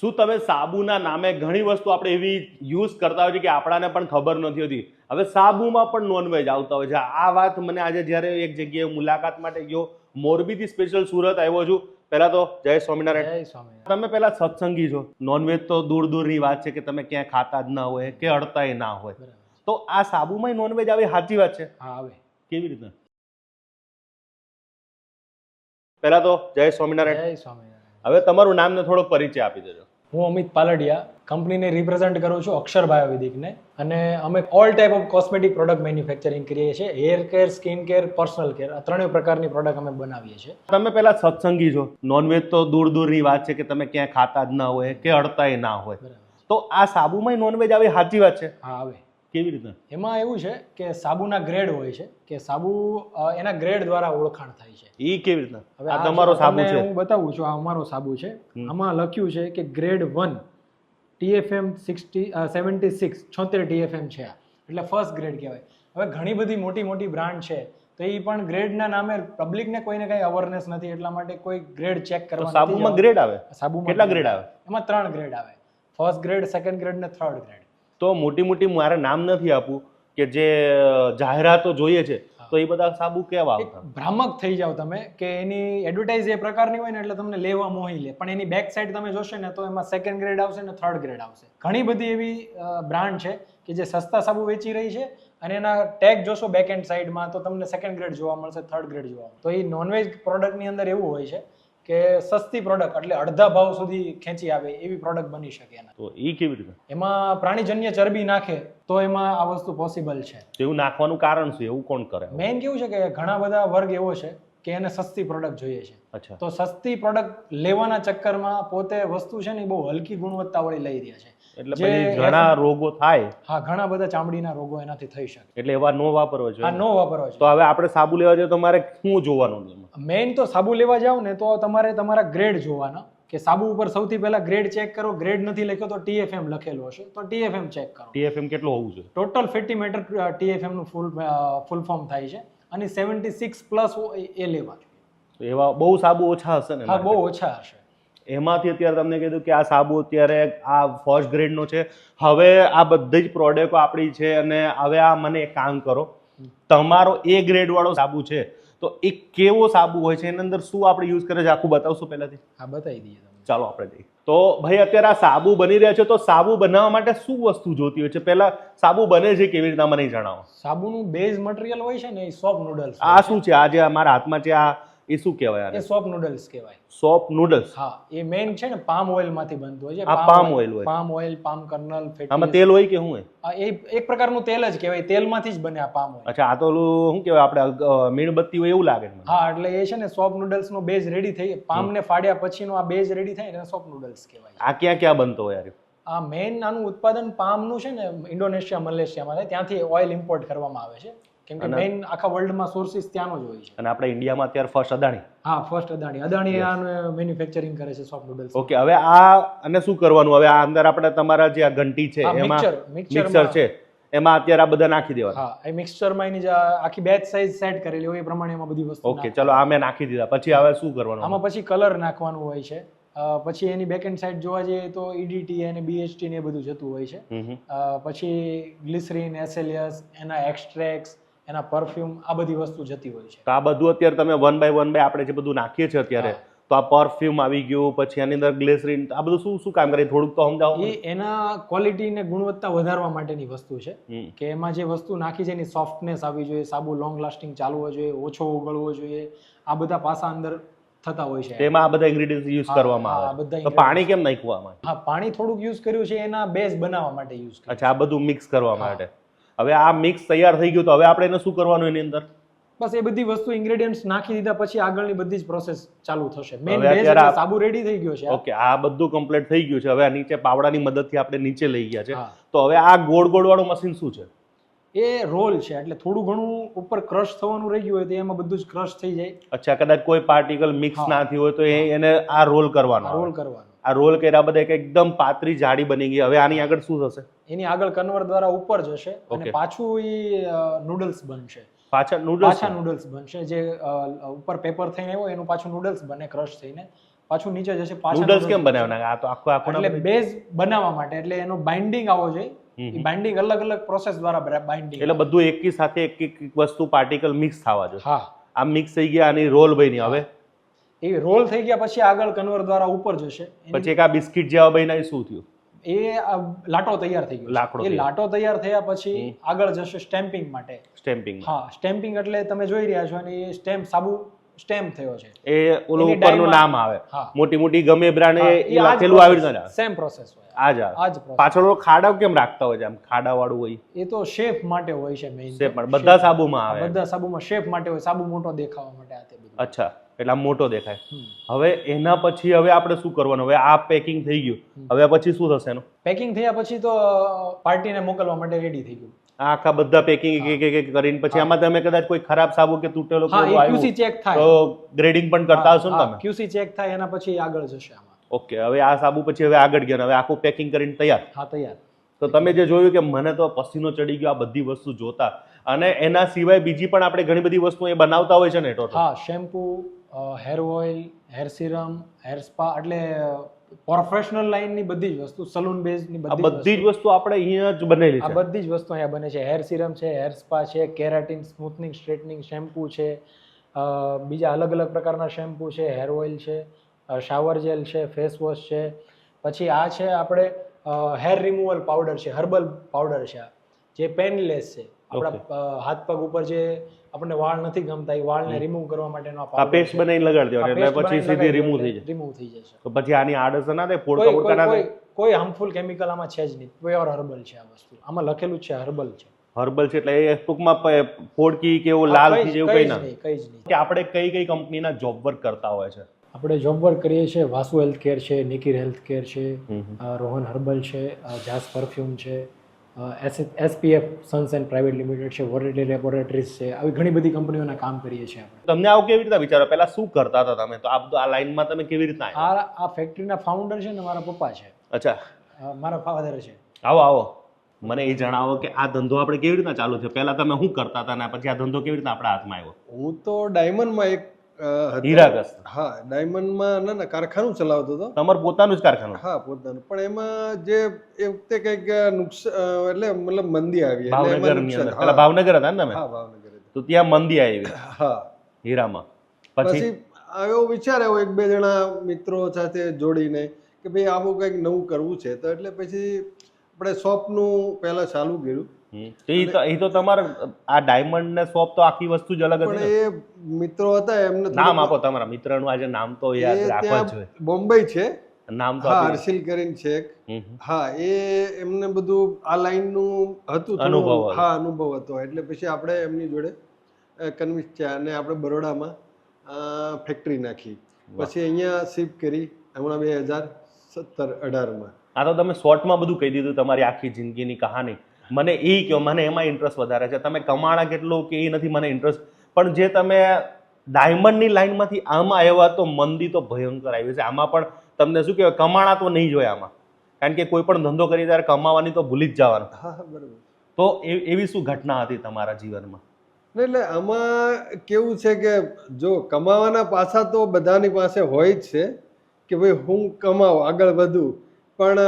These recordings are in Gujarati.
શું તમે સાબુના નામે ઘણી વસ્તુ આપણે એવી યુઝ કરતા હોય છે કે આપણાને પણ ખબર નથી હોતી. હવે સાબુમાં પણ નોનવેજ આવતા હોય છે. આ વાત મને આજે જ્યારે એક જગ્યાએ મુલાકાત માટે ગયો, મોરબીથી સ્પેશિયલ સુરત આવ્યો છું. પહેલા તો જય સ્વામિનારાયણ. જય સ્વામિનારાયણ. તમે પહેલા સત્સંગી છો. નોનવેજ તો દૂર દૂરની વાત છે કે તમે ક્યાંય ખાતા જ ના હોય કે અડતાય ના હોય. બરાબર. તો આ સાબુમાં નોનવેજ આવે, સાચી વાત છે? હા, આવે. કેવી રીતે? પહેલા તો જય સ્વામિનારાયણ. જય સ્વામિનારાયણ. હવે તમારું નામ ને થોડો પરિચય આપી દેજો. હું અમિત પાલડિયા કંપનીને રિપ્રેઝેન્ટ કરું છું, અક્ષર બાયોવિધિકને. અને અમે all type of cosmetic product manufacturing કરીએ છીએ. Hair care, skin care, personal care, આ ત્રણેય પ્રકારની પ્રોડક્ટ અમે બનાવીએ છીએ. તમે પહેલા સત્સંગી છો. નોનવેજ તો દૂર દૂરની વાત છે કે તમે ક્યાંય ખાતા જ ના હોય કે અડતાય ના હોય. બરાબર. તો આ સાબુમાં નોનવેજ આવે, સાચી વાત છે? હા, આવે. કેવી રીતે? એમાં એવું છે કે સાબુના ગ્રેડ હોય છે કે સાબુ એના ગ્રેડ દ્વારા ઓળખાણ થાય છે. ઈ કેવી રીતે? હવે આ તમારો સાબુ તમને છે. હું બતાવું છું. આ અમારો સાબુ છે. આમાં લખ્યું છે કે ગ્રેડ 1 TFM 76 TFM છે. એટલે ફર્સ્ટ ગ્રેડ કહેવાય. હવે ઘણી બધી મોટી મોટી બ્રાન્ડ છે તો એ પણ ગ્રેડના નામે પબ્લિકને કોઈને કઈ અવેરનેસ નથી, એટલા માટે કોઈ ગ્રેડ ચેક કરવા નથી સાબુમાં જવાનું. ગ્રેડ આવે? સાબુમાં કેટલા ગ્રેડ આવે? એમાં 3 ગ્રેડ આવે. ફર્સ્ટ ગ્રેડ, સેકન્ડ ગ્રેડ ને થર્ડ ગ્રેડ. તો મોટી મોટી મારે નામ નથી આપવું કે જે જાહેરાતો જોઈએ છે, તો એ બધા સાબુ કેવા આવતા? ભ્રામક થઈ જાવ તમે કે એની એડવર્ટાઇઝ એ પ્રકારની હોય ને એટલે તમને લેવા મોહી લે, પણ એની બેક સાઈડ તમે જોશો ને તો એમાં સેકન્ડ ગ્રેડ આવશે ને થર્ડ ગ્રેડ આવશે. ઘણી બધી એવી બ્રાન્ડ છે કે જે સસ્તા સાબુ વેચી રહી છે અને એના ટેગ જોશો બેક એન્ડ સાઈડમાં તો તમને સેકન્ડ ગ્રેડ જોવા મળશે, થર્ડ ગ્રેડ જોવા મળશે. તો એ નોનવેજ પ્રોડક્ટની અંદર એવું હોય છે કે સસ્તી પ્રોડક્ટ એટલે અડધા ભાવ સુધી ખેંચી આવે એવી પ્રોડક્ટ બની શકે એના. તો ઈ કેવી રીતે? એમાં પ્રાણીજન્ય ચરબી નાખે તો એમાં આ વસ્તુ પોસિબલ છે. એવું નાખવાનું કારણ શું? એવું કોણ કરે? મેઇન કેવું છે કે ઘણા બધા વર્ગ એવો છે કે એને સસ્તી પ્રોડક્ટ જોઈએ છે. અચ્છા. તો સસ્તી પ્રોડક્ટ લેવાના ચક્કરમાં પોતે વસ્તુ છે ને એ બહુ હલકી ગુણવત્તાવાળી લઈ રહ્યા છે. એટલે પછી ઘણા રોગો થાય. હા, ઘણા બધા ચામડીના રોગો એનાથી થઈ શકે. એટલે એવા નો વાપરવો આ જોઈએ. નો વાપરવા તો હવે આપણે સાબુ લેવા જઈએ તો મારે શું જોવાનું? મેઇન તો સાબુ લેવા જાવ ને તો તમારે તમારા ગ્રેડ જોવાના કે સાબુ ઉપર સૌથી પહેલા ગ્રેડ ચેક કરો. ગ્રેડ નથી લખ્યો તો TFM લખેલું હશે તો TFM ચેક કરો. TFM કેટલું હોવું જોઈએ? ટોટલ ફેટી મેટર TFM નું ફૂલ ફોર્મ થાય છે અને 76 પ્લસ એ લેવા જોઈએ. એવા બહુ સાબુ ઓછા હશે ને? હા, બહુ ઓછા હશે. એમાંથી અત્યારે તમને કીધું કે આ સાબુ અત્યારે આ ફર્સ્ટ ગ્રેડનો છે. હવે આ બધી જ પ્રોડક્ટો આપણી છે અને હવે આ મને એક કામ કરો, તમારો A ગ્રેડ વાળો સાબુ છે તો એ કેવો સાબુ હોય છે, એની અંદર શું આપણે યુઝ કરે છે આખું બતાવશો પહેલાથી? હા, બતાવી દઈએ તમને. ચાલો આપણે જઈએ. તો ભાઈ અત્યારે આ સાબુ બની રહ્યા છે, તો સાબુ બનાવવા માટે શું વસ્તુ જોતી હોય છે? પહેલા સાબુ બને છે કેવી રીતે મને જણાવો. સાબુનું બેઝ મટીરિયલ હોય છે ને એ સોપ નૂડલ્સ. આ શું છે? આ જે અમારા હાથમાં છે આ એ શું કહેવાય? એ સોપ નૂડલ્સ કહેવાય. Soap noodles? હા, એ મેઇન છે ને પામ ઓઇલ માંથી બનતું હોય છે. આ પામ ઓઇલ હોય? Palm oil, palm kernel, fatty. આમાં તેલ હોય કે શું હોય? એ એક પ્રકારનું તેલ જ કહેવાય. તેલમાંથી જ બને આ પામ ઓઇલ. અચ્છા, આ તો ઓલું શું કહેવાય આપણે મીણબત્તી હોય એવું લાગે છે મને. હા, એટલે એ છે ને સોપ નૂડલ્સ નો બેઝ રેડી થઈ, પામ ને ફાડ્યા પછીનો આ બેઝ રેડી થાય ને સોપ નૂડલ્સ કહેવાય. આ ક્યાં ક્યાં બનતો હોય યાર? આ મેઇન આનું ઉત્પાદન પામનું છે ને ઇન્ડોનેશિયા, મલેશિયામાં થાય. ત્યાંથી ઓઇલ ઇમ્પોર્ટ કરવામાં આવે છે કેમ કે મેઇન આખા વર્લ્ડમાં સોર્સિસ ત્યાંનો જ હોય છે. અને આપણે ઇન્ડિયામાં અત્યારે ફર્સ્ટ અદાણી. હા, ફર્સ્ટ અદાણી આનું મેન્યુફેક્ચરિંગ કરે છે સોપ નૂડલ્સ. ઓકે, હવે આ અને શું કરવાનું? હવે આ અંદર આપણે તમારા જે આ ઘંટી છે એમાં મિક્સર છે એમાં અત્યારે આ બધા નાખી દેવાનું. હા, એ મિક્સચરમાં એની જે આખી બેચ સાઇઝ સેટ કરેલી હોય એ પ્રમાણે એમાં બધી વસ્તુ. ઓકે, ચલો આ મેં નાખી દીધા. પછી હવે શું કરવાનું? આમાં પછી કલર નાખવાનું હોય છે. પછી એની બેક એન્ડ સાઈડ જોવા જઈએ તો EDT અને BHT ને એ બધું જતું હોય છે. પછી ગ્લિસરીન, SLS, એના એક્સ્ટ્રેક્ટ્સ, એના પરફ્યુમ, આ બધી વસ્તુ જતી હોય છે. તો આ બધું અત્યારે તમે વન બાય આપણે જે બધું નાખીએ છીએ અત્યારે, તો આ પરફ્યુમ આવી ગયું, પછી એની અંદર ગ્લિસરીન, આ બધું શું શું કામ કરે થોડુંક તો સમજાવો. એ એના ક્વોલિટી ને ગુણવત્તા વધારવા માટેની વસ્તુ છે કે એમાં જે વસ્તુ નાખી છે એની સોફ્ટનેસ આવી જોઈએ, સાબુ લોંગ લાસ્ટિંગ ચાલુ હોવો જોઈએ, ઓછો ઓગળવો જોઈએ, આ બધા પાસા અંદર થતા હોય છે. તેમાં આ બધા ઇન્ગ્રેડિયન્ટ્સ યુઝ કરવામાં આવે. તો પાણી કેમ નાખ્યું આમાં? હા, પાણી થોડુંક યુઝ કર્યું છે એના બેઝ બનાવવા માટે યુઝ કર્યું. અચ્છા, આ બધું મિક્સ કરવા માટે. હવે આ મિક્સ તૈયાર થઈ ગયું તો હવે આપણે એને શું કરવાનું એની અંદર? બસ એ બધી વસ્તુ ઇન્ગ્રેડિયન્ટ્સ નાખી દીધા પછી આગળની બધી જ પ્રોસેસ ચાલુ થશે. મેઇન બેઝ એટલે સાબુ રેડી થઈ ગયો છે. ઓકે, આ બધું કમ્પ્લીટ થઈ ગયું છે. હવે આ નીચે પાવડાની મદદથી આપણે નીચે લઈ ગયા છે. તો હવે આ ગોળ ગોળ વાળું મશીન શું છે? એ રોલ છે. એટલે થોડું ઘણું ઉપર ક્રશ થવાનું રહી ગયું હોય તો એમાં બધું જ ક્રશ થઈ જાય. અચ્છા, કદાચ કોઈ પાર્ટિકલ મિક્સ ના થયું હોય તો એને આ રોલ કરવાનો. રોલ કરવાનો. આ રોલ કર્યા બધા એકદમ પાતળી જાડી બની ગઈ. હવે આની આગળ શું થશે? એની આગળ કન્વર દ્વારા ઉપર જશે અને પાછું એ નૂડલ્સ બનશે. પાછા નૂડલ્સ બનશે જે ઉપર પેપર થઈને આવ્યો એનું પાછું નૂડલ્સ બને ક્રશ થઈને. પાછું નીચે જશે, પાછા નૂડલ્સ કેમ બનાવવાના? આ તો આખો આખો એટલે બેઝ બનાવવા માટે, એટલે એનો બાઇન્ડિંગ આવો જોઈએ. એ બાઇન્ડિંગ અલગ અલગ પ્રોસેસ દ્વારા બાઇન્ડિંગ. એટલે બધું એકી સાથે એક વસ્તુ પાર્ટિકલ મિક્સ થવા જોઈએ. હા, આ મિક્સ થઈ ગયા અને રોલ બની. હવે એ રોલ થઈ ગયા પછી આગળ કન્વર દ્વારા ઉપર જશે. પછી એક આ બિસ્કિટ જેવા બન્યા, એ શું થયું? એ લાટો તૈયાર થઈ ગયો. લાકડો એ લાટો તૈયાર થયા પછી આગળ જશે સ્ટેમ્પિંગ માટે. સ્ટેમ્પિંગ. હા, સ્ટેમ્પિંગ એટલે તમે જોઈ રહ્યા છો, અને એ સ્ટેમ્પ સાબુ સ્ટેમ્પ થયો છે. એ ઓલું ઉપરનું નામ આવે, હા, મોટી મોટી ગમે બ્રાન્ડ એ લખેલું આવી રીતે સેમ પ્રોસેસ હોય. આ જ પાછળ ખાડા કેમ રાખતા હોય છે? આમ ખાડા વાળું હોય એ તો શેપ માટે હોય છે. મેઇન શેપ માટે બધા સાબુમાં આવે. બધા સાબુમાં શેપ માટે હોય, સાબુ મોટો દેખાવા માટે. આ તે બધું. અચ્છા, એટલે આમ મોટો દેખાય. હવે એના પછી હવે આપણે શું કરવાનું? હવે આ પેકિંગ થઈ ગયું, હવે પછી શું થશે એનું? પેકિંગ થયા પછી તો પાર્ટીને મોકલવા માટે રેડી થઈ ગયું. આખા બધા પેકિંગ એક કરીને પછી આમાં તમે કદાચ કોઈ ખરાબ સાબુ કે તૂટેલો QC ચેક થાય તો ગ્રેડિંગ પણ કરતા હશો ને તમે? QC ચેક થાય એના પછી આગળ જશે આમાં. ઓકે, હવે આ સાબુ પછી હવે આગળ ગયા, હવે આખું પેકિંગ કરીને તૈયાર. હા, તૈયાર. તો તમે જે જોયું કે મને તો પસીનો ચડી ગયો આ બધી વસ્તુ જોતા. અને એના સિવાય બીજી પણ આપણે ઘણી બધી વસ્તુ એ બનાવતા હોય છે ને? હા, shampoo, hair oil, hair serum, hair spa, એટલે પ્રોફેશનલ લાઇનની બધી જ વસ્તુ, સલૂન બેઝની બધી જ વસ્તુ આપણે અહીંયા જ બનેલી છે. આ બધી જ વસ્તુ અહીંયા બને છે. હેર સિરમ છે, હેર સ્પા છે, કેરાટિન સ્મૂથનિંગ સ્ટ્રેટનિંગ શેમ્પુ છે, બીજા અલગ અલગ પ્રકારના શેમ્પુ છે, હેર ઓઇલ છે, શાવર જેલ છે, ફેસ વોશ છે. પછી આ છે આપણે હેર રિમૂવલ પાવડર છે, હર્બલ પાવડર છે, જે પેનલેસ છે. આપણા હાથ પગ ઉપર જે આપણને વાળ નથી ગમતા એ વાળને રિમૂવ કરવા માટેનો આ પેસ્ટ બનાવીને લગાડી દેવાનો, એટલે પછી સીધી રિમૂવ થઈ જાય. રિમૂવ થઈ જશે. તો પછી આની આડઅસર ના થાય? ફોડકા ફોડકા ના થાય? કોઈ હાર્મફુલ કેમિકલ આમાં છે જ નહીં. પ્યોર હર્બલ છે આ વસ્તુ. આમાં લખેલું છે હર્બલ છે. હર્બલ છે એટલે એ ટૂંકમાં ફોડકી કે એવું લાલ થઈ જેવું કઈ ના? કઈ જ નહીં. કે આપણે કઈ કઈ કંપનીના જોબ વર્ક કરતા હોય છે? આપણે જોબ વર્ક કરીએ છીએ. વાસુ હેલ્થ કેર છે, નિકિર હેલ્થ કેર છે, રોહન હર્બલ છે, જાસ પરફ્યુમ છે, SPF Sons and private limited છે, વોરેલી લેબોરેટરીઝ છે. આવી ઘણી બધી કંપનીઓના કામ કરીએ છીએ આપણે. તમને આવું કેવી રીતે વિચારો? પહેલા શું કરતા હતા તમે? તો આ બધું આ લાઈનમાં તમે કેવી રીતના આવ્યા? આ ફેક્ટરીના ફાઉન્ડર છે ને મારા પપ્પા છે. અચ્છા, મારા ફાધર છે. આવો આવો, મને એ જણાવો કે આ ધંધો આપણે કેવી રીતના ચાલુ છે? પહેલા તમે શું કરતા હતા ને પછી આ ધંધો કેવી રીતના આપણા હાથમાં આવ્યો? હું તો ડાયમંડમાં એક હીરાગસ. હા, ડાયમંડમાં ના કારખાનું ચલાવતો હતો. તમારું પોતાનું જ કારખાનું? હા, પોતાનું. પણ એમાં જે એ વખતે કંઈક નુકસાન, એટલે મતલબ મંદી આવી. ભાવનગરની અંદર પેલા ભાવનગર હતા ને તમે? હા, ભાવનગર. તો ત્યાં મંદી આવી. હા, હીરામાં. પછી આવ્યો વિચાર આવ્યો એક બે જણા મિત્રો સાથે જોડીને કે ભાઈ આવું કંઈક નવું કરવું છે. તો એટલે પછી આપણે શોપનું પહેલા ચાલુ કર્યું. એ તો તમારા આ ડાયમંડ ને શોપ તો આખી વસ્તુ જ અલગ હતી. પણ એ મિત્રો હતા, એમને નામ આપો તમારા મિત્રનું. આજે નામ તો યાદ રાખવા જ જોઈએ. બોમ્બે છે નામ તો. હા, હર્ષિલ કરીને છે એક. હા, એમને બધું આ લાઈનનું હતું, અનુભવ. હા, અનુભવ હતો. એટલે પછી આપણે એમની જોડે કન્વિન્સ થયા અને આપણે બરોડામાં ફેક્ટરી નાખી. પછી અહીંયા શિફ્ટ કરી હમણાં 2017-18માં. આ તો તમે શોર્ટમાં બધું કહી દીધું, તમારી આખી જિંદગીની કહાની. મને એ કહો, મને એમાં ઇન્ટરેસ્ટ વધારે છે. તમે કમાણા કેટલો કે એ નથી મને ઇન્ટરેસ્ટ, પણ જે તમે ડાયમંડની લાઈનમાંથી આમાં આવ્યા તો મંદી તો ભયંકર આવી છે. આમાં પણ તમને શું કહેવાય, કમાણા તો નહીં જોઈએ આમાં, કારણ કે કોઈ પણ ધંધો કરી ત્યારે કમાવાની તો ભૂલી જ જવાનું. હા, બરાબર. તો એવી શું ઘટના હતી તમારા જીવનમાં? એટલે આમાં કેવું છે કે જો કમાવાના પાસા તો બધાની પાસે હોય જ છે કે ભાઈ હું કમાવું, આગળ વધું, પણ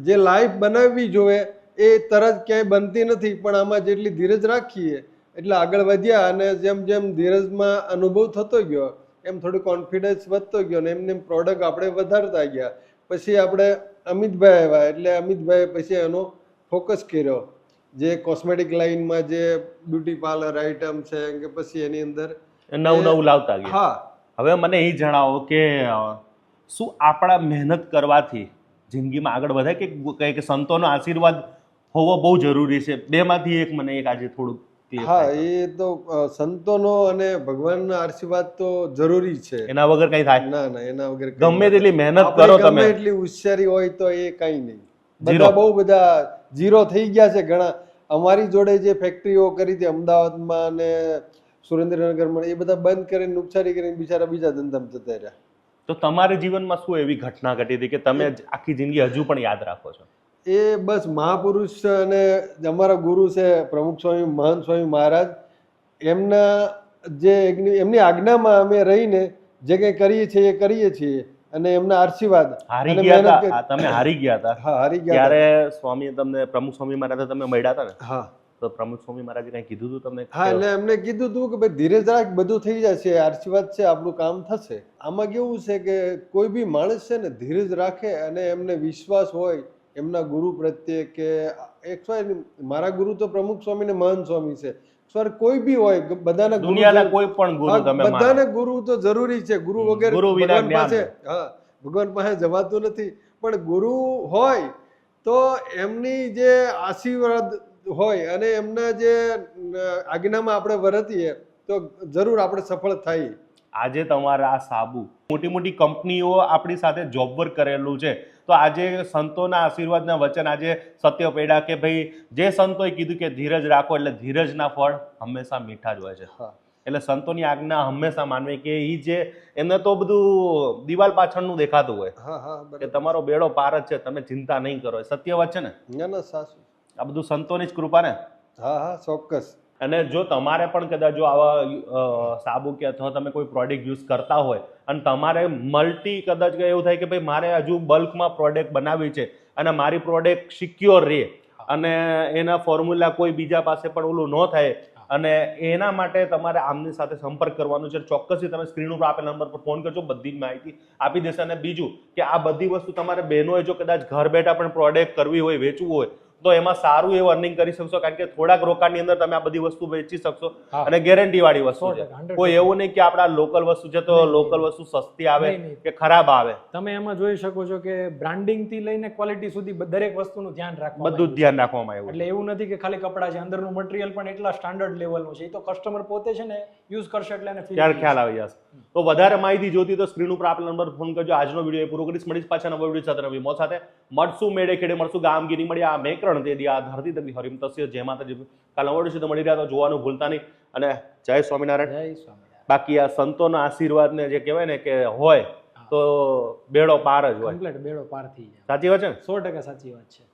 જે લાઈફ બનાવવી જોઈએ એ તરત ક્યાંય બનતી નથી. પણ આમાં જેટલી ધીરજ રાખીએ એટલે આગળ વધ્યા, અને જેમ જેમ ધીરજમાં અનુભવ થતો ગયો એમ થોડું કોન્ફિડન્સ વધતો ગયો, ને એમને પ્રોડક્ટ આપણે વધારતા ગયા. પછી આપણે અમિતભાઈ આવ્યા, એટલે અમિતભાઈ પછી એનો ફોકસ કર્યો, જે કોસ્મેટિક લાઈનમાં જે બ્યુટી પાર્લર આઇટમ છે કે પછી એની અંદર નવું લાવતા ગયા. હા, હવે મને એ જણાવો કે શું આપણા મહેનત કરવાથી જિંદગીમાં આગળ વધાય કે સંતોનો આશીર્વાદ હોવો બહુ જરૂરી છે? બેમાંથી એક મને એક આજે થોડુંક. હા, એ તો સંતોનો અને ભગવાનના આશીર્વાદ તો જરૂરી છે. એના વગર કઈ થાય ના ના, એના વગર ગમે તેટલી મહેનત કરો તમે, ગમે એટલી હોશિયારી હોય તો એ કઈ નહીં. બધા બહુ બધા ઝીરો થઈ ગયા છે ઘણા. અમારી જોડે જે ફેક્ટરીઓ કરી હતી અમદાવાદમાં અને સુરેન્દ્રનગરમાં, એ બધા બંધ કરીને નુકસાની કરીને બિચારા બીજા ધંધામાં જતા રહ્યા. તો તમારા જીવનમાં શું એવી ઘટના ઘટી હતી કે તમે આખી જિંદગી હજુ પણ યાદ રાખો છો? એ બસ મહાપુરુષ અને અમારા ગુરુ છે પ્રમુખ સ્વામી મહંત સ્વામી મહારાજ, એમના જે એમની આજ્ઞામાં અમે રહીને જે કંઈ કરીએ છીએ એ કરીએ છીએ. અને એમના આશીર્વાદ હારી અને ગયા મહેનત હતા તમે હારી ગયા હતા હા હારી ગયા ત્યારે સ્વામી તમને પ્રમુખ સ્વામી મહારાજ તમે મળ્યા હતા ને હતા. હા તો પ્રમુખ સ્વામી મહારાજે કઈ કીધું હતું તમને હા એટલે એમને કીધું હતું કે ભાઈ ધીરજ રાખ, બધું થઈ જશે, આશીર્વાદ છે, આપણું કામ થશે. આમાં કેવું છે કે કોઈ બી માણસ છે ને ધીરજ રાખે અને એમને વિશ્વાસ હોય એમના ગુરુ પ્રત્યે કે મારા ગુરુ તો પ્રમુખ સ્વામી ને મહંત સ્વામી છે, સર કોઈ બી હોય, બધાના ગુરુ દુનિયાના કોઈ પણ ગુરુ હા, તમે માનો. બધાને ગુરુ તો જરૂરી છે. ગુરુ વગર ગુરુ વિના ભગવાન જ્ઞાન પાસે ભગવાન પાસે જવાતું નથી. પણ ગુરુ હોય તો એમની જે આશીર્વાદ હોય અને એમના જે આજ્ઞામાં આપણે વર્તીએ તો જરૂર આપણે સફળ થાય. આજે તમારા આ સાબુ મોટી મોટી કંપનીઓ આપણી સાથે જોબ વર્ક કરેલું છે, તો આજે સંતોના આશીર્વાદના વચન આજે સત્ય પડ્યા કે ભાઈ જે સંતોએ કીધું કે ધીરજ રાખો, એટલે ધીરજના ફળ હંમેશા મીઠા જ હોય છે. હા એટલે સંતોની આજ્ઞા હંમેશા માનવી કે એ જે એમને તો બધું દિવાલ પાછળનું દેખાતું હોય હા હા કે બરાબર. તમારો બેડો પાર જ છે, તમે ચિંતા નહીં કરો. એ સત્ય વાત છે ને, ના ના સાચું. આ બધું સંતોની જ કૃપા ને. હા હા ચોક્કસ. અને જો તમારે પણ કદાચ જો આવા સાબુ કે અથવા તમે કોઈ પ્રોડક્ટ યુઝ કરતા હોય અને તમારે મલ્ટી કદાચ એવું થાય કે ભાઈ મારે હજુ બલ્કમાં પ્રોડક્ટ બનાવવી છે અને મારી પ્રોડક્ટ સિક્યોર રહે અને એના ફોર્મ્યુલા કોઈ બીજા પાસે પણ ઓલું ન થાય, અને એના માટે તમારે આમની સાથે સંપર્ક કરવાનો છે. ચોક્કસથી તમે સ્ક્રીન ઉપર આપેલ નંબર પર ફોન કરજો, બધી જ માહિતી આપી દેશે. અને બીજું કે આ બધી વસ્તુ તમારે બહેનોએ જો કદાચ ઘર બેઠા પણ પ્રોડક્ટ કરવી હોય, વેચવું હોય, તો એમાં સારું એવું અર્નિંગ કરી શકશો, કારણ કે થોડાક રોકાણની અંદર તમે આ બધી વસ્તુ વેચી શકશો અને ગેરંટી વાળી વસ્તુ છે. 100%. કોઈ એવું નહીં કે આપણા લોકલ વસ્તુ છે તો લોકલ વસ્તુ સસ્તી આવે નહીં. કે ખરાબ આવે, તમે એમાં જોઈ શકો છો કે બ્રાન્ડિંગ થી લઈને ક્વોલિટી સુધી દરેક વસ્તુનું ધ્યાન રાખવામાં બધું જ ધ્યાન રાખવામાં આવ્યું. એટલે એવું નથી કે ખાલી કપડાં છે, અંદરનું મટીરિયલ પણ એટલા સ્ટાન્ડર્ડ લેવલનું છે. એ તો કસ્ટમર પોતે છે ને યુઝ કરશે એટલે એને feel ત્યારે થશે. ખ્યાલ આવી જશે. તો વધારે માહિતી જોતી તો સ્ક્રીન ઉપર આપેલ નંબર ફોન કરજો. આજનો વિડીયો પૂરો કરીશ. મળીશ પાછા નવા વિડીયો સાથે નવી મોજ સાથે. મળશું મેળે ખેડે, મળશું ગામગીરી મળી. આ મેકરણ તે દી આ ધરતી તકની હરિમ તસ્ય જય માતાજી. કાલ નવા વિડીયો સુધી મળી રહ્યા તો જોવાનું ભૂલતા નહીં. અને જય સ્વામિનારાયણ. જય સ્વામિનારાયણ. બાકી આ સંતોના આશીર્વાદને જે કહેવાય ને કે હોય તો બેડો પાર જ હોય. કમ્પ્લીટ બેડો પાર થઈ જાય. સાચી વાત છે ને? 100% સાચી વાત છે.